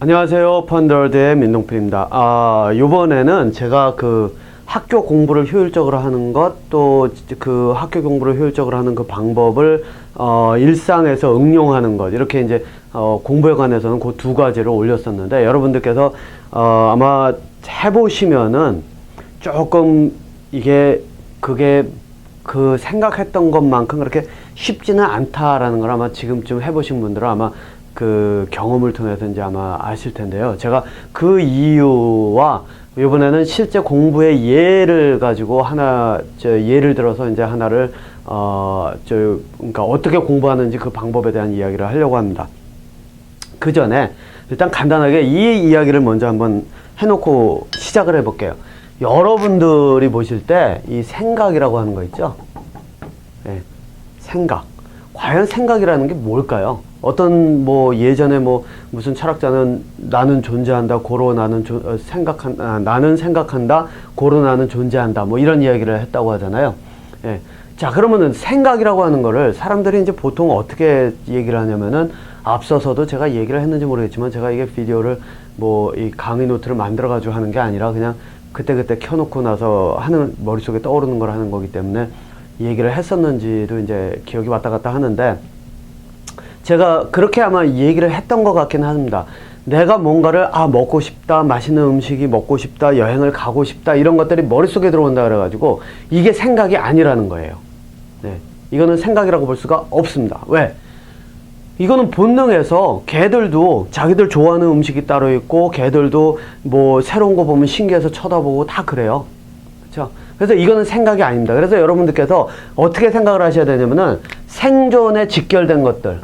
안녕하세요. 펀더월드의 민동필입니다. 요번에는 제가 그 학교 공부를 효율적으로 하는 것, 또 그 학교 공부를 효율적으로 하는 그 방법을 일상에서 응용하는 것, 이렇게 이제 공부에 관해서는 그 두 가지를 올렸었는데, 여러분들께서 아마 해보시면은 조금 그게 그 생각했던 것만큼 그렇게 쉽지는 않다라는 걸 아마 지금쯤 해보신 분들은 아마 그 경험을 통해서 이제 아마 아실 텐데요. 제가 그 이유와 이번에는 실제 공부의 예를 가지고 예를 들어서 이제 하나를 그러니까 어떻게 공부하는지 그 방법에 대한 이야기를 하려고 합니다. 그 전에 일단 간단하게 이 이야기를 먼저 한번 해놓고 시작을 해볼게요. 여러분들이 보실 때 이 생각이라고 하는 거 있죠? 네, 생각. 과연 생각이라는 게 뭘까요? 어떤 예전에 무슨 철학자는 나는 존재한다, 고로 나는 나는 생각한다, 고로 나는 존재한다, 이런 이야기를 했다고 하잖아요. 예. 자, 그러면은 생각이라고 하는 거를 사람들이 이제 보통 어떻게 얘기를 하냐면은, 앞서서도 제가 얘기를 했는지 모르겠지만, 제가 이게 비디오를 이 강의 노트를 만들어 가지고 하는 게 아니라 그냥 그때그때 켜놓고 나서 머릿속에 떠오르는 걸 하는 거기 때문에 얘기를 했었는지도 이제 기억이 왔다 갔다 하는데, 제가 그렇게 아마 얘기를 했던 것 같긴 합니다. 내가 뭔가를 먹고 싶다, 맛있는 음식이 먹고 싶다, 여행을 가고 싶다, 이런 것들이 머릿속에 들어온다 그래가지고 이게 생각이 아니라는 거예요. 네, 이거는 생각이라고 볼 수가 없습니다. 왜? 이거는 본능에서 개들도 자기들 좋아하는 음식이 따로 있고, 개들도 새로운 거 보면 신기해서 쳐다보고 다 그래요. 그렇죠? 그래서 이거는 생각이 아닙니다. 그래서 여러분들께서 어떻게 생각을 하셔야 되냐면은, 생존에 직결된 것들,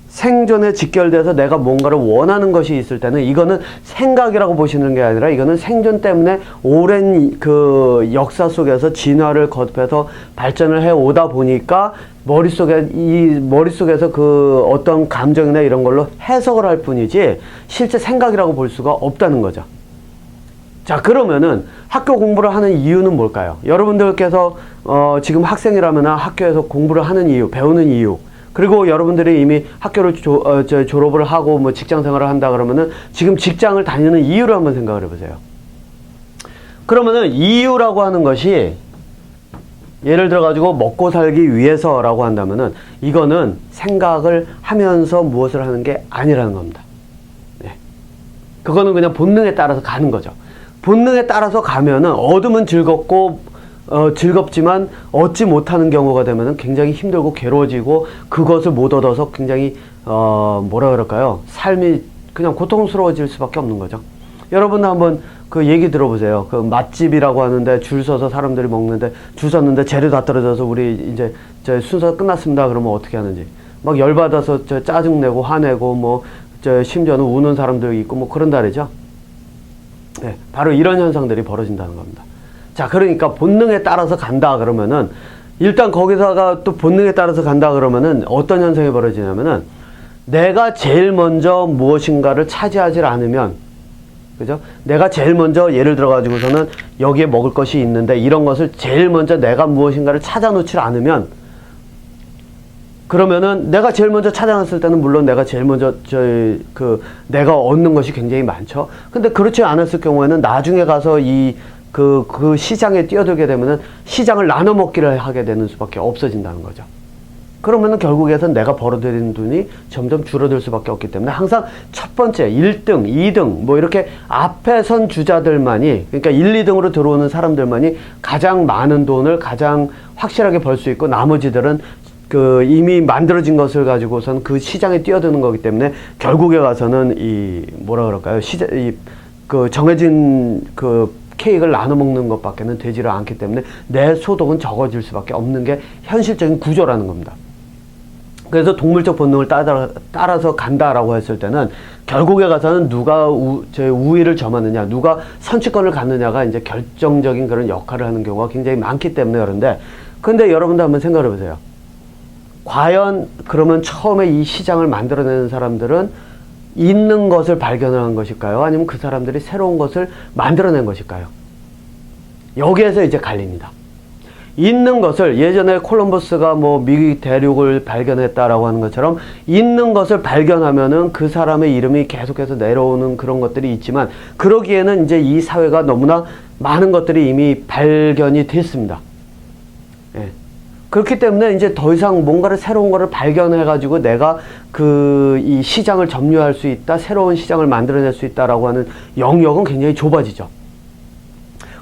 생존에 직결돼서 내가 뭔가를 원하는 것이 있을 때는 이거는 생각이라고 보시는 게 아니라, 이거는 생존 때문에 오랜 그 역사 속에서 진화를 거듭해서 발전을 해 오다 보니까 머릿속에서 그 어떤 감정이나 이런 걸로 해석을 할 뿐이지 실제 생각이라고 볼 수가 없다는 거죠. 자, 그러면은 학교 공부를 하는 이유는 뭘까요? 여러분들께서 지금 학생이라면 학교에서 공부를 하는 이유, 배우는 이유, 그리고 여러분들이 이미 학교를 졸업을 하고 직장 생활을 한다 그러면은 지금 직장을 다니는 이유를 한번 생각을 해보세요. 그러면은 이유라고 하는 것이, 예를 들어 가지고 먹고 살기 위해서라고 한다면은 이거는 생각을 하면서 무엇을 하는 게 아니라는 겁니다. 네. 그거는 그냥 본능에 따라서 가는 거죠. 본능에 따라서 가면은 얻으면 즐겁지만 얻지 못하는 경우가 되면은 굉장히 힘들고 괴로워지고, 그것을 못 얻어서 굉장히 뭐라 그럴까요? 삶이 그냥 고통스러워질 수밖에 없는 거죠. 여러분도 한번 그 얘기 들어보세요. 그 맛집이라고 하는데 줄 서서 사람들이 먹는데, 줄 섰는데 재료 다 떨어져서 우리 이제 순서 끝났습니다 그러면 어떻게 하는지, 막 열받아서 짜증내고 화내고 심지어는 우는 사람도 있고 그런다 그러죠. 네, 바로 이런 현상들이 벌어진다는 겁니다. 자, 그러니까 본능에 따라서 간다 그러면은, 일단 거기다가 또 본능에 따라서 간다 그러면은 어떤 현상이 벌어지냐면은, 내가 제일 먼저 무엇인가를 차지하지 않으면, 그죠? 내가 제일 먼저 예를 들어 가지고서는 여기에 먹을 것이 있는데, 이런 것을 제일 먼저 내가 무엇인가를 찾아 놓지 않으면, 그러면은 내가 제일 먼저 찾아놨을 때는 물론 내가 제일 먼저 내가 얻는 것이 굉장히 많죠. 근데 그렇지 않았을 경우에는 나중에 가서 그 시장에 뛰어들게 되면은 시장을 나눠 먹기를 하게 되는 수밖에 없어진다는 거죠. 그러면은 결국에선 내가 벌어들이는 돈이 점점 줄어들 수밖에 없기 때문에, 항상 첫 번째 1등, 2등 이렇게 앞에 선 주자들만이, 그러니까 1, 2등으로 들어오는 사람들만이 가장 많은 돈을 가장 확실하게 벌 수 있고, 나머지들은 이미 만들어진 것을 가지고선 그 시장에 뛰어드는 거기 때문에 결국에 가서는 정해진 케이크를 나눠 먹는 것밖에는 되지를 않기 때문에 내 소득은 적어질 수밖에 없는 게 현실적인 구조라는 겁니다. 그래서 동물적 본능을 따라서 간다라고 했을 때는, 결국에 가서는 누가 우위를 점하느냐, 누가 선취권을 갖느냐가 이제 결정적인 그런 역할을 하는 경우가 굉장히 많기 때문에 그런데, 근데 여러분들 한번 생각해 보세요. 과연 그러면 처음에 이 시장을 만들어내는 사람들은 있는 것을 발견한 것일까요? 아니면 그 사람들이 새로운 것을 만들어낸 것일까요? 여기에서 이제 갈립니다. 있는 것을 예전에 콜럼버스가 뭐 미국 대륙을 발견했다라고 하는 것처럼 있는 것을 발견하면은 그 사람의 이름이 계속해서 내려오는 그런 것들이 있지만 그러기에는 이제 이 사회가 너무나 많은 것들이 이미 발견이 됐습니다. 예. 그렇기 때문에 이제 더 이상 뭔가를 새로운 거를 발견해 가지고 내가 이 시장을 점유할 수 있다, 새로운 시장을 만들어낼 수 있다라고 하는 영역은 굉장히 좁아지죠.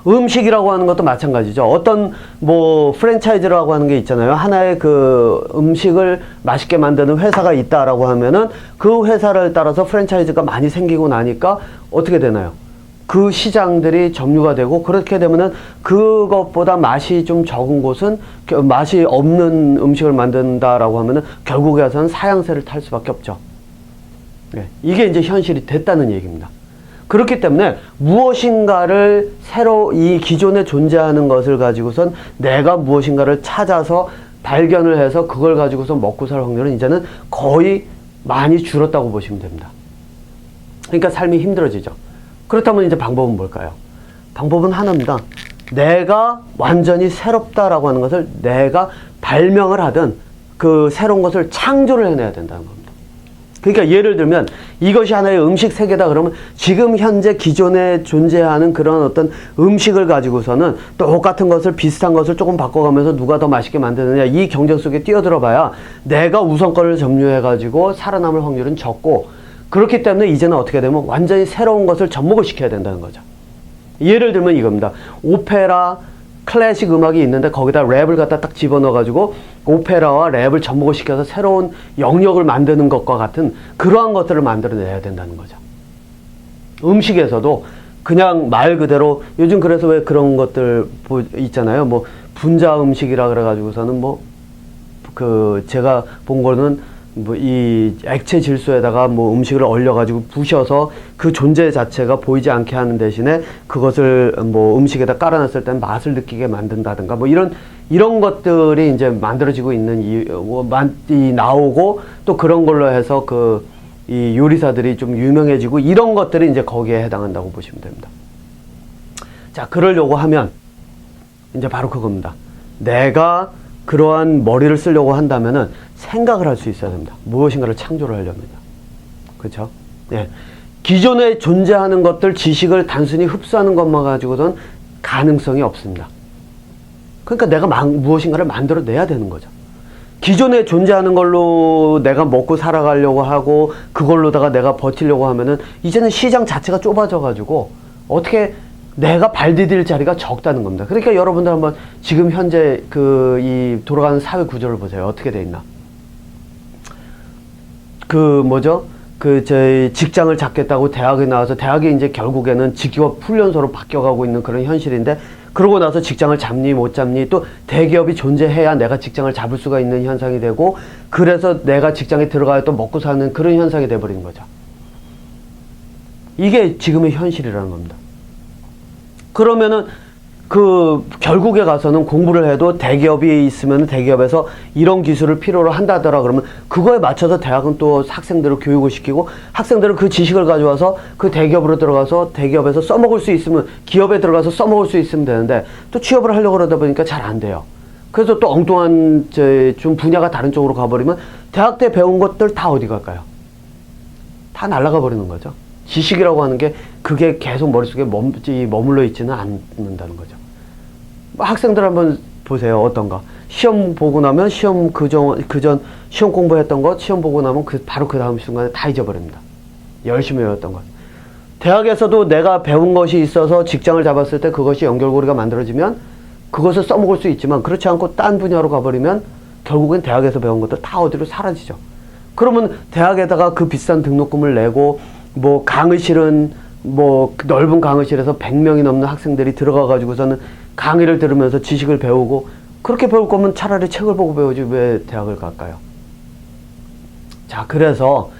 음식이라고 하는 것도 마찬가지죠. 어떤 뭐 프랜차이즈라고 하는 게 있잖아요. 하나의 그 음식을 맛있게 만드는 회사가 있다라고 하면은 그 회사를 따라서 프랜차이즈가 많이 생기고 나니까 어떻게 되나요? 그 시장들이 점유가 되고 그렇게 되면은 그것보다 맛이 좀 적은 곳은 맛이 없는 음식을 만든다라고 하면은 결국에 가서는 사양세를 탈 수밖에 없죠. 네, 이게 이제 현실이 됐다는 얘기입니다. 그렇기 때문에 무엇인가를 새로 이 기존에 존재하는 것을 가지고선 내가 무엇인가를 찾아서 발견을 해서 그걸 가지고서 먹고 살 확률은 이제는 거의 많이 줄었다고 보시면 됩니다. 그러니까 삶이 힘들어지죠. 그렇다면 이제 방법은 뭘까요? 방법은 하나입니다. 내가 완전히 새롭다라고 하는 것을 내가 발명을 하든 그 새로운 것을 창조를 해내야 된다는 겁니다. 그러니까 예를 들면 이것이 하나의 음식 세계다 그러면 지금 현재 기존에 존재하는 그런 어떤 음식을 가지고서는 똑같은 것을 비슷한 것을 조금 바꿔가면서 누가 더 맛있게 만드느냐 이 경쟁 속에 뛰어들어 봐야 내가 우선권을 점유해 가지고 살아남을 확률은 적고 그렇기 때문에 이제는 어떻게 되면 완전히 새로운 것을 접목을 시켜야 된다는 거죠. 예를 들면 이겁니다. 오페라 클래식 음악이 있는데 거기다 랩을 갖다 딱 집어넣어 가지고 오페라와 랩을 접목을 시켜서 새로운 영역을 만드는 것과 같은 그러한 것들을 만들어내야 된다는 거죠. 음식에서도 그냥 말 그대로 요즘 그래서 왜 그런 것들 있잖아요. 뭐 분자 음식이라 그래 가지고서는 뭐 그 제가 본 거는 뭐 이 액체 질소에다가 뭐 음식을 얼려가지고 부셔서 그 존재 자체가 보이지 않게 하는 대신에 그것을 뭐 음식에다 깔아놨을 땐 맛을 느끼게 만든다든가 뭐 이런 것들이 이제 만들어지고 있는 나오고 또 그런 걸로 해서 이 요리사들이 좀 유명해지고 이런 것들이 이제 거기에 해당한다고 보시면 됩니다. 자, 그러려고 하면 이제 바로 그겁니다. 내가 그러한 머리를 쓰려고 한다면은 생각을 할 수 있어야 됩니다. 무엇인가를 창조를 하려면요. 그렇죠? 예. 기존에 존재하는 것들, 지식을 단순히 흡수하는 것만 가지고선 가능성이 없습니다. 그러니까 내가 무엇인가를 만들어내야 되는 거죠. 기존에 존재하는 걸로 내가 먹고 살아가려고 하고 그걸로다가 내가 버티려고 하면은 이제는 시장 자체가 좁아져 가지고 어떻게 내가 발 디딜 자리가 적다는 겁니다. 그러니까 여러분들 한번 지금 현재 이 돌아가는 사회 구조를 보세요. 어떻게 돼 있나? 저희 직장을 잡겠다고 대학에 나와서 대학이 이제 결국에는 직업 훈련소로 바뀌어가고 있는 그런 현실인데 그러고 나서 직장을 잡니 못 잡니 또 대기업이 존재해야 내가 직장을 잡을 수가 있는 현상이 되고 그래서 내가 직장에 들어가야 또 먹고 사는 그런 현상이 돼버리는 거죠. 이게 지금의 현실이라는 겁니다. 그러면은 결국에 가서는 공부를 해도 대기업이 있으면 대기업에서 이런 기술을 필요로 한다더라 그러면 그거에 맞춰서 대학은 또 학생들을 교육을 시키고 학생들은 그 지식을 가져와서 그 대기업으로 들어가서 대기업에서 써먹을 수 있으면 기업에 들어가서 써먹을 수 있으면 되는데 또 취업을 하려고 그러다 보니까 잘 안 돼요. 그래서 또 엉뚱한 좀 분야가 다른 쪽으로 가버리면 대학 때 배운 것들 다 어디 갈까요? 다 날아가 버리는 거죠. 지식이라고 하는 게 그게 계속 머릿속에 머물러 있지는 않는다는 거죠. 학생들 한번 보세요. 어떤가. 시험 보고 나면 시험 그전 시험 공부했던 것 시험 보고 나면 바로 그 다음 순간에 다 잊어버립니다. 열심히 외웠던 것. 대학에서도 내가 배운 것이 있어서 직장을 잡았을 때 그것이 연결고리가 만들어지면 그것을 써먹을 수 있지만 그렇지 않고 딴 분야로 가버리면 결국엔 대학에서 배운 것도 다 어디로 사라지죠. 그러면 대학에다가 그 비싼 등록금을 내고 뭐 강의실은 뭐 넓은 강의실에서 100명이 넘는 학생들이 들어가 가지고서는 강의를 들으면서 지식을 배우고 그렇게 배울 거면 차라리 책을 보고 배우지 왜 대학을 갈까요? 자, 그래서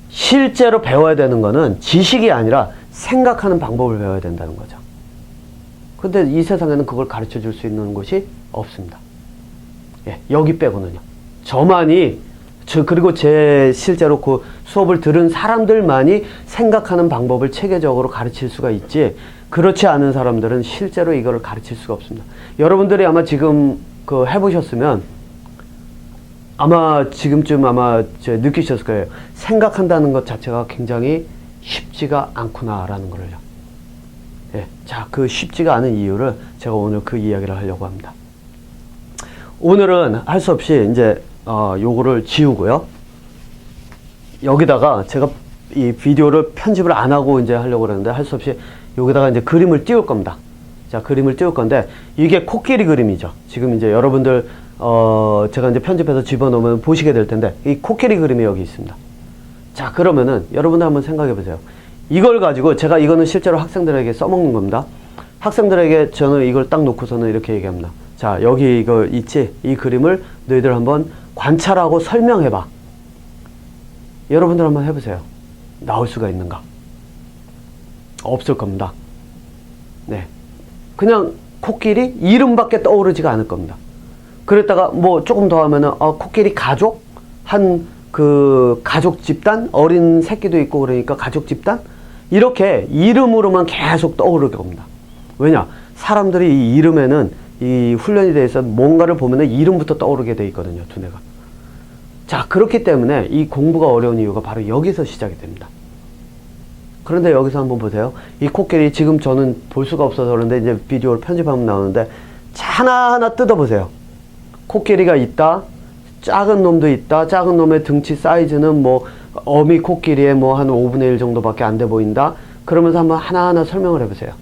실제로 배워야 되는 거는 지식이 아니라 생각하는 방법을 배워야 된다는 거죠. 근데 이 세상에는 그걸 가르쳐 줄 수 있는 곳이 없습니다. 예, 여기 빼고는요. 그리고 제 실제로 그 수업을 들은 사람들만이 생각하는 방법을 체계적으로 가르칠 수가 있지, 그렇지 않은 사람들은 실제로 이거를 가르칠 수가 없습니다. 여러분들이 아마 지금 그 해보셨으면 아마 지금쯤 아마 느끼셨을 거예요. 생각한다는 것 자체가 굉장히 쉽지가 않구나라는 거를요. 예, 자, 그 쉽지가 않은 이유를 제가 오늘 그 이야기를 하려고 합니다. 오늘은 할 수 없이 이제 요거를 지우고요. 여기다가 제가 이 비디오를 편집을 안 하고 이제 하려고 그러는데 할 수 없이 여기다가 이제 그림을 띄울 겁니다. 자, 그림을 띄울 건데 이게 코끼리 그림이죠. 지금 이제 여러분들 제가 이제 편집해서 집어넣으면 보시게 될 텐데 이 코끼리 그림이 여기 있습니다. 자, 그러면은 여러분들 한번 생각해 보세요. 이걸 가지고 제가 이거는 실제로 학생들에게 써먹는 겁니다. 학생들에게 저는 이걸 딱 놓고서는 이렇게 얘기합니다. 자, 여기 이거 있지? 이 그림을 너희들 한번 관찰하고 설명해봐. 여러분들 한번 해보세요. 나올 수가 있는가? 없을 겁니다. 네. 그냥 코끼리 이름밖에 떠오르지가 않을 겁니다. 그랬다가 뭐 조금 더 하면은 코끼리 가족? 한 그 가족 집단? 어린 새끼도 있고 그러니까 가족 집단? 이렇게 이름으로만 계속 떠오를 겁니다. 왜냐? 사람들이 이 이름에는 이 훈련이 돼 있어 뭔가를 보면은 이름부터 떠오르게 돼 있거든요, 두뇌가. 자, 그렇기 때문에 이 공부가 어려운 이유가 바로 여기서 시작이 됩니다. 그런데 여기서 한번 보세요. 이 코끼리 지금 저는 볼 수가 없어서 그런데 이제 비디오를 편집하면 나오는데 하나하나 뜯어보세요. 코끼리가 있다. 작은 놈도 있다. 작은 놈의 등치 사이즈는 뭐 어미 코끼리의 뭐 한 5분의 1 정도밖에 안 돼 보인다. 그러면서 한번 하나하나 설명을 해보세요.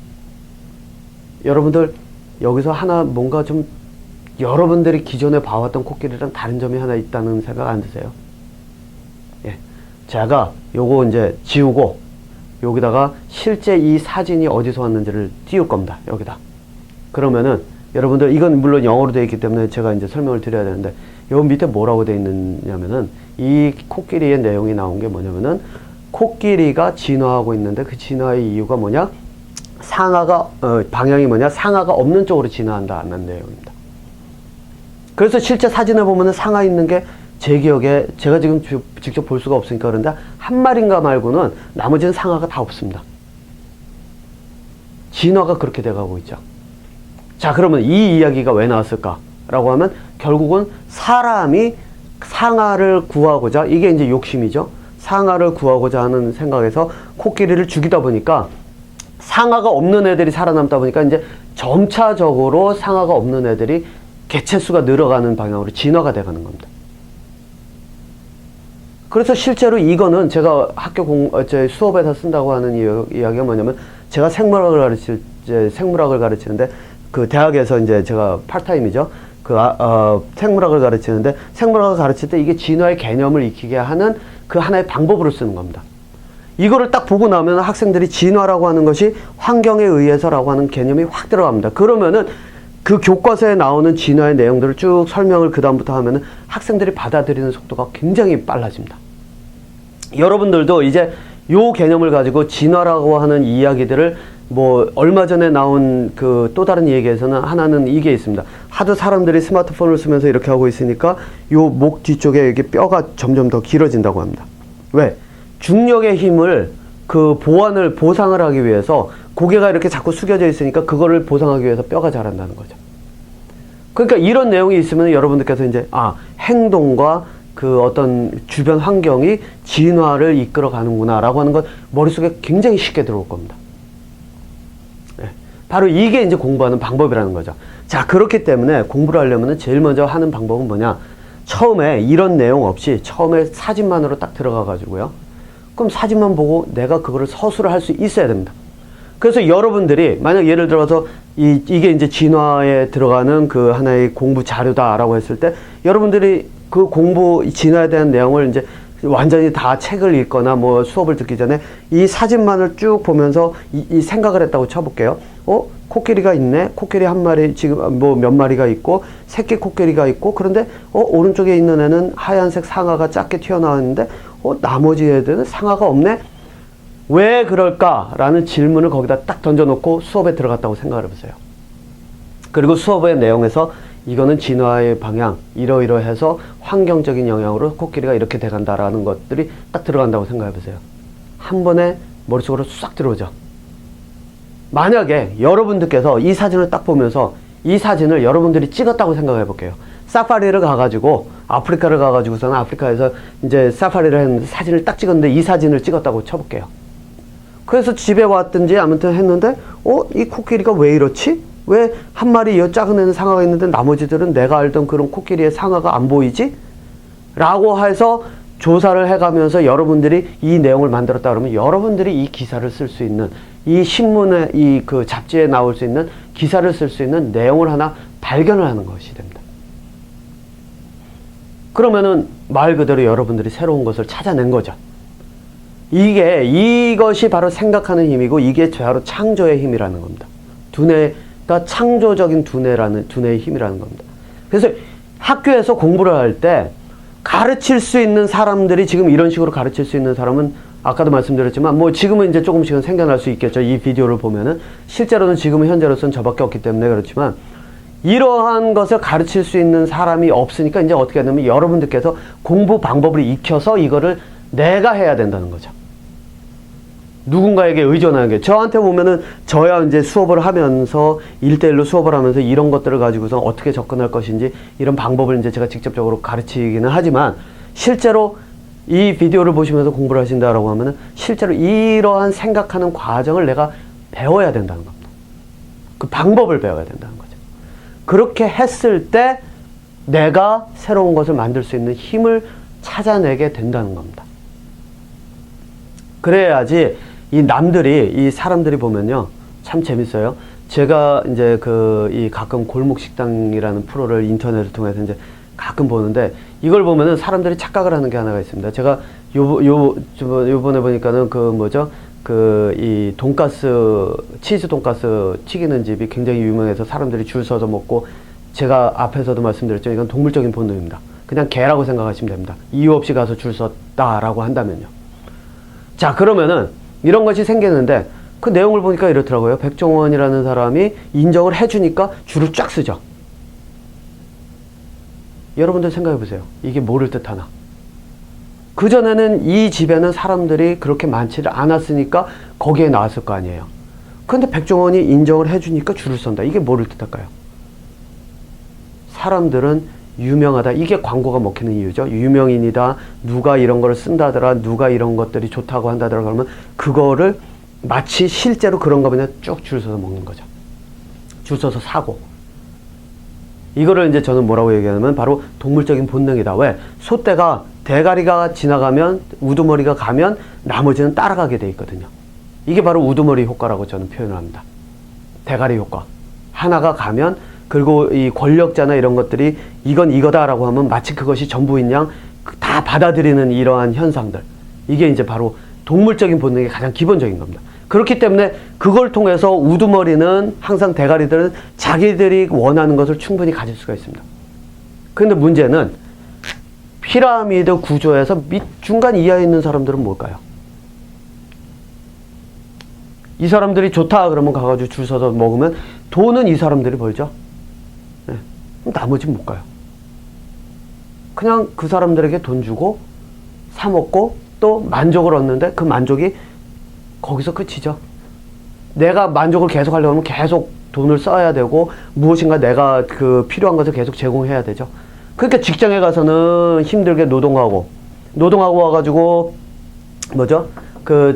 여러분들 여기서 하나 뭔가 좀 여러분들이 기존에 봐왔던 코끼리랑 다른 점이 하나 있다는 생각 안 드세요? 예. 제가 요거 이제 지우고 여기다가 실제 이 사진이 어디서 왔는지를 띄울 겁니다. 여기다. 그러면은 여러분들 이건 물론 영어로 되어 있기 때문에 제가 이제 설명을 드려야 되는데 요 밑에 뭐라고 되어 있느냐면은 이 코끼리의 내용이 나온 게 뭐냐면은 코끼리가 진화하고 있는데 그 진화의 이유가 뭐냐? 상아가 방향이 뭐냐? 상아가 없는 쪽으로 진화한다는 내용입니다. 그래서 실제 사진을 보면은 상아 있는 게 제 기억에 제가 지금 직접 볼 수가 없으니까 그런데 한 마리인가 말고는 나머지는 상아가 다 없습니다. 진화가 그렇게 돼가고 있죠. 자, 그러면 이 이야기가 왜 나왔을까라고 하면 결국은 사람이 상아를 구하고자, 이게 이제 욕심이죠. 상아를 구하고자 하는 생각에서 코끼리를 죽이다 보니까 상아가 없는 애들이 살아남다 보니까 이제 점차적으로 상아가 없는 애들이 개체수가 늘어가는 방향으로 진화가 돼가는 겁니다. 그래서 실제로 이거는 제가 제 수업에서 쓴다고 하는 이야기가 뭐냐면 제가 생물학을 가르치는데 그 대학에서 이제 제가 파트타임이죠. 생물학을 가르치는데 생물학을 가르칠 때 이게 진화의 개념을 익히게 하는 그 하나의 방법으로 쓰는 겁니다. 이거를 딱 보고 나면 학생들이 진화라고 하는 것이 환경에 의해서라고 하는 개념이 확 들어갑니다. 그러면은 그 교과서에 나오는 진화의 내용들을 쭉 설명을 그 다음부터 하면은 학생들이 받아들이는 속도가 굉장히 빨라집니다. 여러분들도 이제 요 개념을 가지고 진화라고 하는 이야기들을 뭐 얼마 전에 나온 그 또 다른 얘기에서는 하나는 이게 있습니다. 하도 사람들이 스마트폰을 쓰면서 이렇게 하고 있으니까 요 목 뒤쪽에 여기 뼈가 점점 더 길어진다고 합니다. 왜? 중력의 힘을 그 보상을 하기 위해서 고개가 이렇게 자꾸 숙여져 있으니까 그거를 보상하기 위해서 뼈가 자란다는 거죠. 그러니까 이런 내용이 있으면 여러분들께서 이제 행동과 그 어떤 주변 환경이 진화를 이끌어 가는구나 라고 하는 건 머릿속에 굉장히 쉽게 들어올 겁니다. 네. 바로 이게 이제 공부하는 방법이라는 거죠. 자, 그렇기 때문에 공부를 하려면 제일 먼저 하는 방법은 뭐냐? 처음에 이런 내용 없이 처음에 사진만으로 딱 들어가 가지고요. 그럼 사진만 보고 내가 그거를 서술을 할 수 있어야 됩니다. 그래서 여러분들이 만약 예를 들어서 이게 이제 진화에 들어가는 그 하나의 공부 자료다라고 했을 때 여러분들이 그 공부 진화에 대한 내용을 이제 완전히 다 책을 읽거나 뭐 수업을 듣기 전에 이 사진만을 쭉 보면서 이 생각을 했다고 쳐볼게요. 코끼리가 있네. 코끼리 한 마리 지금 뭐 몇 마리가 있고 새끼 코끼리가 있고 그런데 오른쪽에 있는 애는 하얀색 상아가 작게 튀어나왔는데 나머지 애들은 상아가 없네. 왜 그럴까라는 질문을 거기다 딱 던져놓고 수업에 들어갔다고 생각을 해보세요. 그리고 수업의 내용에서 이거는 진화의 방향 이러이러해서 환경적인 영향으로 코끼리가 이렇게 돼간다라는 것들이 딱 들어간다고 생각해 보세요. 한 번에 머릿속으로 싹 들어오죠. 만약에 여러분들께서 이 사진을 딱 보면서 이 사진을 여러분들이 찍었다고 생각해 볼게요. 사파리를 가가지고 아프리카를 가가지고서는 아프리카에서 이제 사파리를 했는데 사진을 딱 찍었는데 이 사진을 찍었다고 쳐볼게요. 그래서 집에 왔든지 아무튼 했는데 이 코끼리가 왜 이렇지? 왜 한 마리 이 작은 애는 상아가 있는데 나머지들은 내가 알던 그런 코끼리의 상아가 안 보이지? 라고 해서 조사를 해가면서 여러분들이 이 내용을 만들었다 그러면 여러분들이 이 기사를 쓸 수 있는 이 신문에 이 그 잡지에 나올 수 있는 기사를 쓸 수 있는 내용을 하나 발견을 하는 것이 됩니다. 그러면은 말 그대로 여러분들이 새로운 것을 찾아낸 거죠. 이것이 바로 생각하는 힘이고 이게 바로 창조의 힘이라는 겁니다. 두뇌가 창조적인 두뇌의 힘이라는 겁니다. 그래서 학교에서 공부를 할 때 가르칠 수 있는 사람들이 지금 이런 식으로 가르칠 수 있는 사람은 아까도 말씀드렸지만 뭐 지금은 이제 조금씩은 생겨날 수 있겠죠. 이 비디오를 보면은 실제로는 지금은 현재로서는 저밖에 없기 때문에 그렇지만 이러한 것을 가르칠 수 있는 사람이 없으니까 이제 어떻게 하냐면 여러분들께서 공부 방법을 익혀서 이거를 내가 해야 된다는 거죠. 누군가에게 의존하는 게 저한테 보면은 저야 이제 수업을 하면서 1대1로 수업을 하면서 이런 것들을 가지고서 어떻게 접근할 것인지 이런 방법을 이제 제가 직접적으로 가르치기는 하지만 실제로 이 비디오를 보시면서 공부를 하신다라고 하면은 실제로 이러한 생각하는 과정을 내가 배워야 된다는 겁니다. 그 방법을 배워야 된다는 거죠. 그렇게 했을 때 내가 새로운 것을 만들 수 있는 힘을 찾아내게 된다는 겁니다. 그래야지 이 사람들이 보면요. 참 재밌어요. 제가 이제 이 가끔 골목 식당이라는 프로를 인터넷을 통해서 이제 가끔 보는데 이걸 보면은 사람들이 착각을 하는 게 하나가 있습니다. 제가 요번에 보니까는 이 치즈 돈가스 튀기는 집이 굉장히 유명해서 사람들이 줄 서서 먹고 제가 앞에서도 말씀드렸죠. 이건 동물적인 본능입니다. 그냥 개라고 생각하시면 됩니다. 이유 없이 가서 줄 섰다라고 한다면요. 자, 그러면은 이런 것이 생기는데 그 내용을 보니까 이렇더라고요. 백종원이라는 사람이 인정을 해주니까 줄을 쫙 쓰죠. 여러분들 생각해 보세요. 이게 뭐를 뜻하나? 그전에는 이 집에는 사람들이 그렇게 많지를 않았으니까 거기에 나왔을 거 아니에요. 그런데 백종원이 인정을 해주니까 줄을 선다. 이게 뭐를 뜻할까요? 사람들은 유명하다. 이게 광고가 먹히는 이유죠. 유명인이다. 누가 이런 거를 쓴다더라. 누가 이런 것들이 좋다고 한다더라. 그러면 그거를 마치 실제로 그런가 보냐 쭉 줄 서서 먹는 거죠. 줄 서서 사고. 이거를 이제 저는 뭐라고 얘기하냐면 바로 동물적인 본능이다. 왜? 소떼가 대가리가 지나가면 우두머리가 가면 나머지는 따라가게 돼 있거든요. 이게 바로 우두머리 효과라고 저는 표현을 합니다. 대가리 효과. 하나가 가면 그리고 이 권력자나 이런 것들이 이건 이거다라고 하면 마치 그것이 전부인 양 다 받아들이는 이러한 현상들. 이게 이제 바로 동물적인 본능의 가장 기본적인 겁니다. 그렇기 때문에 그걸 통해서 우두머리는 항상 대가리들은 자기들이 원하는 것을 충분히 가질 수가 있습니다. 그런데 문제는 피라미드 구조에서 중간 이하에 있는 사람들은 뭘까요? 이 사람들이 좋다 그러면 가가지고 줄 서서 먹으면 돈은 이 사람들이 벌죠. 네. 나머지는 못 가요. 그냥 그 사람들에게 돈 주고 사 먹고 또 만족을 얻는데 그 만족이 거기서 끝이죠. 내가 만족을 계속 하려면 계속 돈을 써야 되고 무엇인가 내가 그 필요한 것을 계속 제공해야 되죠. 그러니까 직장에 가서는 힘들게 노동하고 와가지고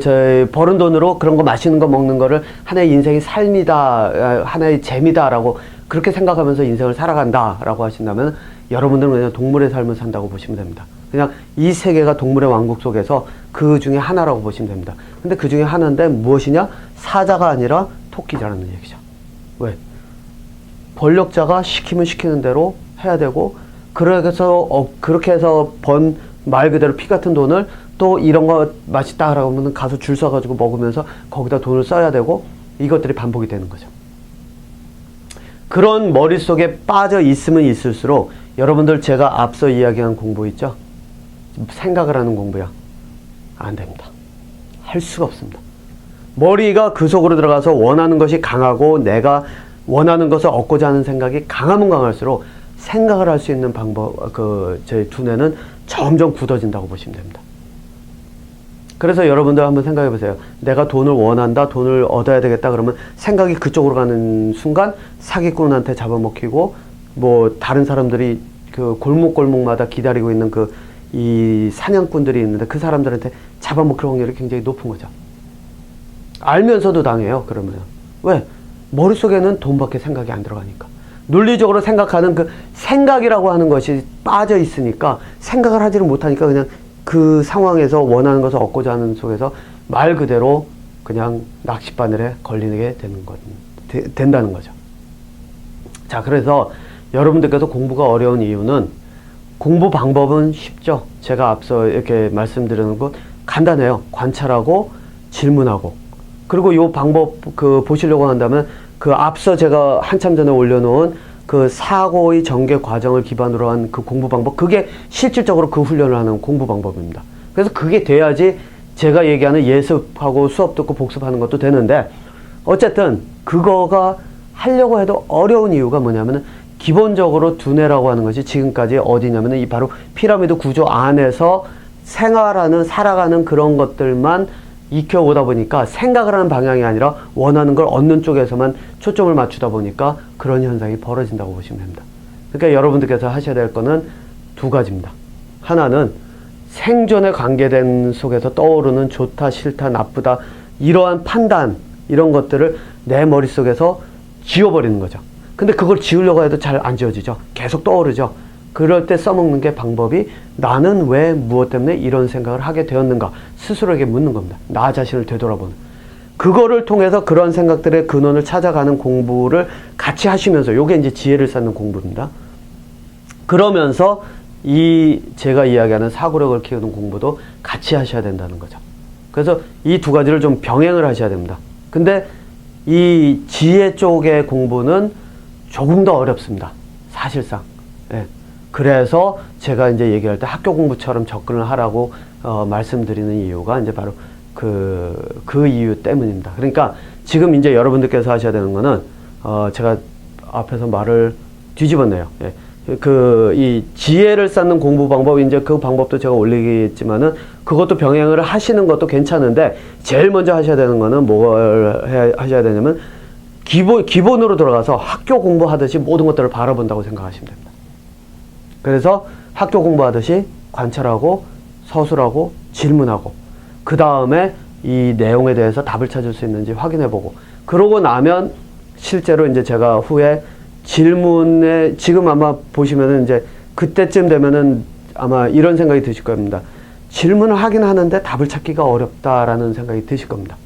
저희 버는 돈으로 그런 거 맛있는 거 먹는 거를 하나의 인생의 삶이다, 하나의 재미다라고 그렇게 생각하면서 인생을 살아간다라고 하신다면 여러분들은 그냥 동물의 삶을 산다고 보시면 됩니다. 그냥 이 세계가 동물의 왕국 속에서 그 중에 하나라고 보시면 됩니다. 근데 그 중에 하나인데 무엇이냐? 사자가 아니라 토끼자라는 얘기죠. 왜? 권력자가 시키면 시키는 대로 해야 되고 그렇게 해서 번 말 그대로 피 같은 돈을 또 이런 거 맛있다라고 하면 가서 줄 서가지고 먹으면서 거기다 돈을 써야 되고 이것들이 반복이 되는 거죠. 그런 머릿속에 빠져 있으면 있을수록 여러분들 제가 앞서 이야기한 공부 있죠? 생각을 하는 공부야. 안 됩니다. 할 수가 없습니다. 머리가 그 속으로 들어가서 원하는 것이 강하고 내가 원하는 것을 얻고자 하는 생각이 강하면 강할수록 생각을 할 수 있는 방법, 제 두뇌는 점점 굳어진다고 보시면 됩니다. 그래서 여러분들 한번 생각해 보세요. 내가 돈을 원한다, 돈을 얻어야 되겠다 그러면 생각이 그쪽으로 가는 순간 사기꾼한테 잡아먹히고, 뭐 다른 사람들이 그 골목골목마다 기다리고 있는 이 사냥꾼들이 있는데 그 사람들한테 잡아먹힐 확률이 굉장히 높은 거죠. 알면서도 당해요. 그러면 왜? 머릿속에는 돈밖에 생각이 안 들어가니까. 논리적으로 생각하는 그 생각이라고 하는 것이 빠져 있으니까 생각을 하지를 못하니까 그냥 그 상황에서 원하는 것을 얻고자 하는 속에서 말 그대로 그냥 낚싯바늘에 걸리게 된다는 거죠. 자, 그래서 여러분들께서 공부가 어려운 이유는 공부 방법은 쉽죠. 제가 앞서 이렇게 말씀드리는 것 간단해요. 관찰하고 질문하고. 그리고 이 방법 보시려고 한다면 앞서 제가 한참 전에 올려놓은 사고의 전개 과정을 기반으로 한 공부 방법, 그게 실질적으로 훈련을 하는 공부 방법입니다. 그래서 그게 돼야지 제가 얘기하는 예습하고 수업 듣고 복습하는 것도 되는데, 어쨌든 그거가 하려고 해도 어려운 이유가 뭐냐면은 기본적으로 두뇌라고 하는 것이 지금까지 어디냐면은 이 바로 피라미드 구조 안에서 살아가는 그런 것들만 익혀오다 보니까 생각을 하는 방향이 아니라 원하는 걸 얻는 쪽에서만 초점을 맞추다 보니까 그런 현상이 벌어진다고 보시면 됩니다. 그러니까 여러분들께서 하셔야 될 거는 두 가지입니다. 하나는 생존에 관계된 속에서 떠오르는 좋다, 싫다, 나쁘다 이러한 판단, 이런 것들을 내 머릿속에서 지워버리는 거죠. 근데 그걸 지우려고 해도 잘 안 지워지죠. 계속 떠오르죠. 그럴 때 써먹는 게 방법이, 나는 왜 무엇 때문에 이런 생각을 하게 되었는가 스스로에게 묻는 겁니다. 나 자신을 되돌아보는. 그거를 통해서 그런 생각들의 근원을 찾아가는 공부를 같이 하시면서, 요게 이제 지혜를 쌓는 공부입니다. 그러면서 제가 이야기하는 사고력을 키우는 공부도 같이 하셔야 된다는 거죠. 그래서 이 두 가지를 좀 병행을 하셔야 됩니다. 근데 이 지혜 쪽의 공부는 조금 더 어렵습니다. 사실상. 예. 그래서 제가 이제 얘기할 때 학교 공부처럼 접근을 하라고 말씀드리는 이유가 이제 바로 그 이유 때문입니다. 그러니까 지금 이제 여러분들께서 하셔야 되는 거는 제가 앞에서 말을 뒤집었네요. 예. 이 지혜를 쌓는 공부 방법, 이제 그 방법도 제가 올리겠지만은 그것도 병행을 하시는 것도 괜찮은데, 제일 먼저 하셔야 되는 거는 뭘 하셔야 되냐면 기본으로 들어가서 학교 공부하듯이 모든 것들을 바라본다고 생각하시면 됩니다. 그래서 학교 공부하듯이 관찰하고 서술하고 질문하고, 그 다음에 이 내용에 대해서 답을 찾을 수 있는지 확인해보고, 그러고 나면 실제로 이제 제가 후에 질문에, 지금 아마 보시면은 이제 그때쯤 되면은 아마 이런 생각이 드실 겁니다. 질문을 하긴 하는데 답을 찾기가 어렵다라는 생각이 드실 겁니다.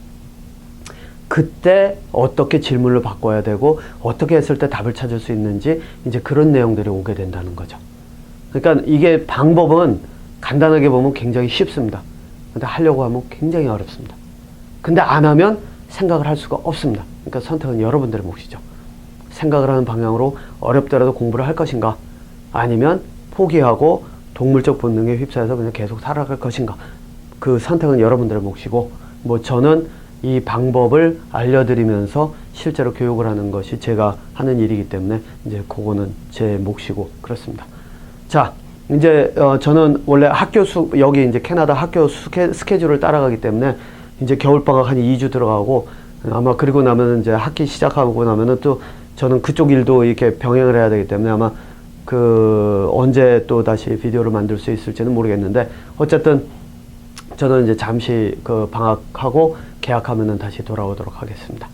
그때 어떻게 질문을 바꿔야 되고 어떻게 했을 때 답을 찾을 수 있는지, 이제 그런 내용들이 오게 된다는 거죠. 그러니까 이게 방법은 간단하게 보면 굉장히 쉽습니다. 근데 하려고 하면 굉장히 어렵습니다. 근데 안 하면 생각을 할 수가 없습니다. 그러니까 선택은 여러분들의 몫이죠. 생각을 하는 방향으로 어렵더라도 공부를 할 것인가, 아니면 포기하고 동물적 본능에 휩싸여서 그냥 계속 살아갈 것인가, 그 선택은 여러분들의 몫이고, 뭐 저는 이 방법을 알려드리면서 실제로 교육을 하는 것이 제가 하는 일이기 때문에 이제 그거는 제 몫이고 그렇습니다. 자, 이제 저는 원래 여기 이제 캐나다 학교 스케줄을 따라가기 때문에 이제 겨울방학 한 2주 들어가고, 아마 그리고 나면 이제 학기 시작하고 나면은 또 저는 그쪽 일도 이렇게 병행을 해야 되기 때문에 아마 언제 또 다시 비디오를 만들 수 있을지는 모르겠는데, 어쨌든 저는 이제 잠시 방학하고 개학하면은 다시 돌아오도록 하겠습니다.